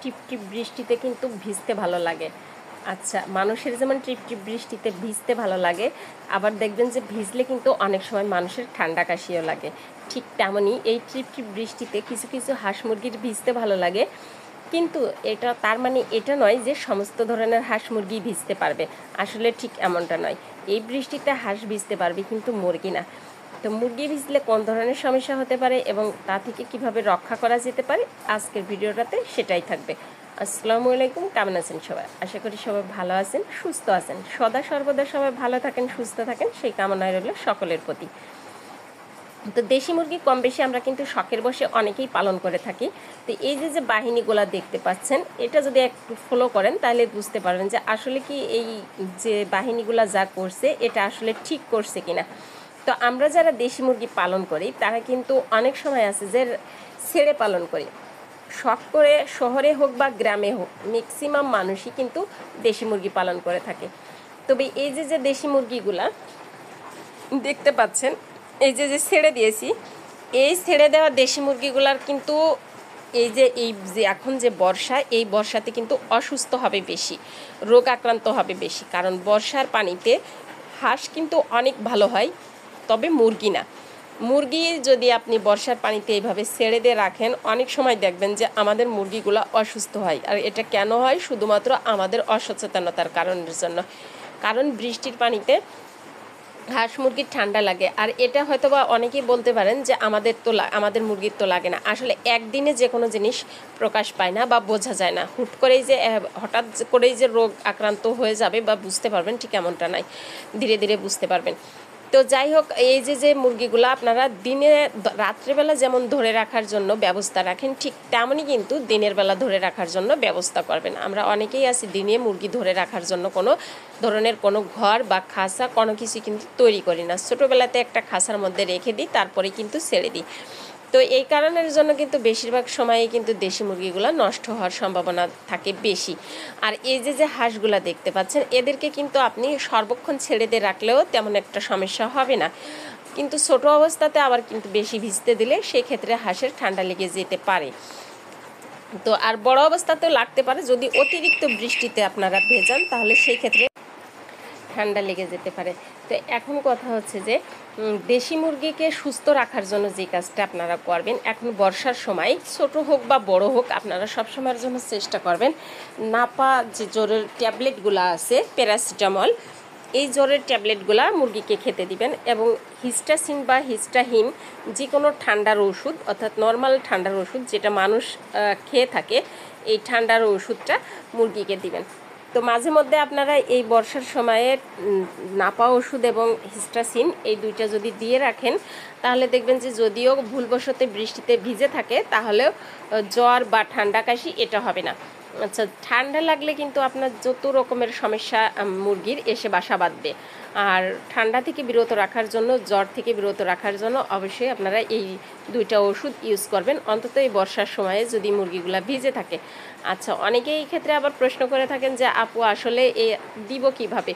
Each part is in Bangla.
টিপটিপ বৃষ্টিতে কিন্তু ভিজতে ভালো লাগে। আচ্ছা, মানুষের যেমন টিপটিপ বৃষ্টিতে ভিজতে ভালো লাগে, আবার দেখবেন যে ভিজলে কিন্তু অনেক সময় মানুষের ঠান্ডা কাশিও লাগে। ঠিক তেমনই এই টিপটিপ বৃষ্টিতে কিছু কিছু হাঁস মুরগির ভিজতে ভালো লাগে, কিন্তু এটা তার মানে এটা নয় যে সমস্ত ধরনের হাঁস মুরগি ভিজতে পারবে। আসলে ঠিক এমনটা নয়। এই বৃষ্টিতে হাঁস ভিজতে পারবে, কিন্তু মুরগি না। তো মুরগি ভিজলে কোন ধরনের সমস্যা হতে পারে এবং তা থেকে কিভাবে রক্ষা করা যেতে পারে, আজকের ভিডিওটাতে সেটাই থাকবে। আসসালামু আলাইকুম, কেমন আছেন সবাই? আশা করি সবাই ভালো আছেন, সুস্থ আছেন। সদা সর্বদা সবাই ভালো থাকেন, সুস্থ থাকেন, সেই কামনায় রইল সকলের প্রতি। তো দেশি মুরগি কম বেশি আমরা কিন্তু শখের বসে অনেকেই পালন করে থাকি। তো এই যে যে বাহিনীগুলো দেখতে পাচ্ছেন, এটা যদি একটু ফলো করেন তাহলে বুঝতে পারবেন যে আসলে কি এই যে বাহিনীগুলো যা করছে এটা আসলে ঠিক করছে কিনা। তো আমরা যারা দেশি মুরগি পালন করি তারা কিন্তু অনেক সময় আছে যে ছেড়ে পালন করি। শখ করে শহরে হোক বা গ্রামে হোক, ম্যাক্সিমাম মানুষই কিন্তু দেশি মুরগি পালন করে থাকে। তবে এই যে যে দেশি মুরগিগুলা দেখতে পাচ্ছেন, এই যে যে ছেড়ে দিয়েছি, এই ছেড়ে দেওয়া দেশি মুরগিগুলার কিন্তু এই যে এখন যে বর্ষা, এই বর্ষাতে কিন্তু অসুস্থ হবে বেশি, রোগ আক্রান্ত হবে বেশি। কারণ বর্ষার পানিতে হাঁস কিন্তু অনেক ভালো হয়, তবে মুরগি না। মুরগি যদি আপনি বর্ষার পানিতে এইভাবে ছেড়ে দিয়ে রাখেন, অনেক সময় দেখবেন যে আমাদের মুরগিগুলো অসুস্থ হয়। আর এটা কেন হয়? শুধুমাত্র আমাদের অসচেতনতার কারণের জন্য। কারণ বৃষ্টির পানিতে হাঁস মুরগির ঠান্ডা লাগে। আর এটা হয়তো বা অনেকেই বলতে পারেন যে আমাদের মুরগির তো লাগে না। আসলে একদিনে যে কোনো জিনিস প্রকাশ পায় না বা বোঝা যায় না। হঠাৎ করেই যে রোগ আক্রান্ত হয়ে যাবে বা বুঝতে পারবেন, ঠিক এমনটা নাই, ধীরে ধীরে বুঝতে পারবেন। তো যাই হোক, এই যে মুরগিগুলো আপনারা রাত্রেবেলা যেমন ধরে রাখার জন্য ব্যবস্থা রাখেন, ঠিক তেমনই কিন্তু দিনের বেলা ধরে রাখার জন্য ব্যবস্থা করবেন। আমরা অনেকেই আছি দিনে মুরগি ধরে রাখার জন্য কোনো ধরনের কোনো ঘর বা খাঁচা কোনো কিছু কিন্তু তৈরি করি না। ছোটোবেলাতে একটা খাঁচার মধ্যে রেখে দিই, তারপরে কিন্তু ছেড়ে দিই। তো এই কারণের জন্য কিন্তু বেশিরভাগ সময়ই কিন্তু দেশি মুরগিগুলো নষ্ট হওয়ার সম্ভাবনা থাকে বেশি। আর এই যে হাঁসগুলা দেখতে পাচ্ছেন, এদেরকে কিন্তু আপনি সর্বক্ষণ ছেড়ে দিয়ে রাখলেও তেমন একটা সমস্যা হবে না, কিন্তু ছোট অবস্থাতে আবার কিন্তু বেশি ভিজতে দিলে সেই ক্ষেত্রে হাঁসের ঠান্ডা লেগে যেতে পারে। তো আর বড় অবস্থাতেও লাগতে পারে, যদি অতিরিক্ত বৃষ্টিতে আপনারা ভেজান তাহলে সেই ক্ষেত্রে ঠান্ডা লেগে যেতে পারে। তো এখন কথা হচ্ছে যে দেশি মুরগিকে সুস্থ রাখার জন্য যে কাজটা আপনারা করবেন, এখন বর্ষার সময় ছোট হোক বা বড় হোক, আপনারা সবসময়ের জন্য চেষ্টা করবেন নাপা যে জ্বরের ট্যাবলেটগুলো আছে, প্যারাসিটামল, এই জ্বরের ট্যাবলেটগুলো মুরগিকে খেতে দিবেন। এবং হিস্টাসিন বা হিস্টাহিন যে কোনো ঠান্ডার ওষুধ, অর্থাৎ নর্মাল ঠান্ডার ওষুধ যেটা মানুষ খেয়ে থাকে, এই ঠান্ডার ওষুধটা মুরগিকে দিবেন। তো মাঝে মধ্যে আপনারা এই বর্ষার সময়ে নাপা ওষুধ এবং হিস্টাসিন এই দুইটা যদি দিয়ে রাখেন, তাহলে দেখবেন যে যদিও ভুলবশত বৃষ্টিতে ভিজে থাকে, তাহলেও জ্বর বা ঠান্ডা কাশি এটা হবে না। আচ্ছা, ঠান্ডা লাগলে কিন্তু আপনার যত রকমের সমস্যা মুরগির এসে বাসা বাঁধবে। আর ঠান্ডা থেকে বিরত রাখার জন্য, জ্বর থেকে বিরত রাখার জন্য অবশ্যই আপনারা এই দুইটা ওষুধ ইউজ করবেন, অন্তত এই বর্ষার সময়ে যদি মুরগিগুলা ভিজে থাকে। আচ্ছা, অনেকেই এই ক্ষেত্রে আবার প্রশ্ন করে থাকেন যে আপু আসলে দিব কিভাবে?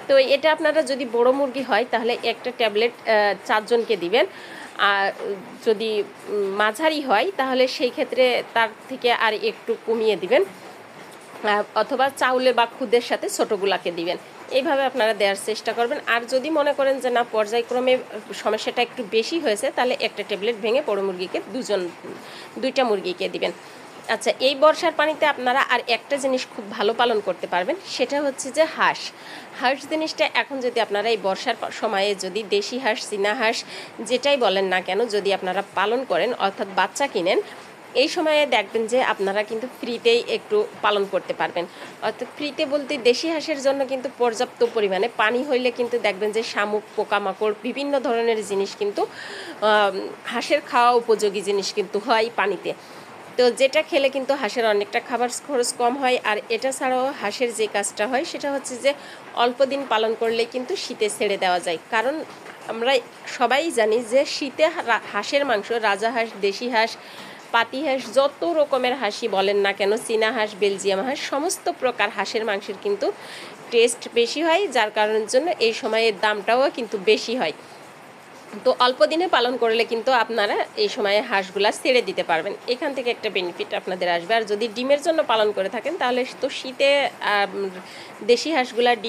তো এটা আপনারা যদি বড় মুরগি হয় তাহলে একটা ট্যাবলেট 4 জনকে দিবেন। আর যদি মাঝারি হয় তাহলে সেই ক্ষেত্রে তার থেকে আর একটু কমিয়ে দিবেন, অথবা চাউলে বা খুদের সাথে ছোটোগুলাকে দিবেন। এইভাবে আপনারা দেওয়ার চেষ্টা করবেন। আর যদি মনে করেন যে না, পর্যায়ক্রমে সমস্যাটা একটু বেশি হয়েছে, তাহলে একটা ট্যাবলেট ভেঙে বড় মুরগিকে দুইটা মুরগিকে দিবেন। আচ্ছা, এই বর্ষার পানিতে আপনারা আর একটা জিনিস খুব ভালো পালন করতে পারবেন, সেটা হচ্ছে যে হাঁস জিনিসটা এখন যদি আপনারা এই বর্ষার সময়ে যদি দেশি হাঁস, চীনা হাঁস যেটাই বলেন না কেন, যদি আপনারা পালন করেন, অর্থাৎ বাচ্চা কিনেন, এই সময়ে দেখবেন যে আপনারা কিন্তু ফ্রিতেই একটু পালন করতে পারবেন। অর্থাৎ ফ্রিতে বলতে দেশি হাঁসের জন্য কিন্তু পর্যাপ্ত পরিমাণে পানি হইলে কিন্তু দেখবেন যে শামুক, পোকামাকড়, বিভিন্ন ধরনের জিনিস কিন্তু হাঁসের খাওয়া উপযোগী জিনিস কিন্তু হয় পানিতে। তো যেটা খেলে কিন্তু হাঁসের অনেকটা খাবার খরচ কম হয়। আর এটা ছাড়াও হাঁসের যে কাজটা হয় সেটা হচ্ছে যে অল্প দিন পালন করলে কিন্তু শীতে ছেড়ে দেওয়া যায়। কারণ আমরা সবাই জানি যে শীতে হাঁসের মাংস, রাজাহাঁস, দেশি হাঁস, পাতি হাঁস, যত রকমের হাঁসই বলেন না কেন, চীনা হাঁস, বেলজিয়াম হাঁস, সমস্ত প্রকার হাঁসের মাংসের কিন্তু টেস্ট বেশি হয়, যার কারণের জন্য এই সময়ের দামটাও কিন্তু বেশি হয়। তো অল্প দিনে পালন করলে কিন্তু আপনারা এই সময়ে হাঁসগুলা ছেড়ে দিতে পারবেন, এখান থেকে একটা বেনিফিট আপনাদের আসবে। আর যদি ডিমের জন্য পালন করে থাকেন তাহলে তো শীতে দেশি হাঁসগুলা ডিম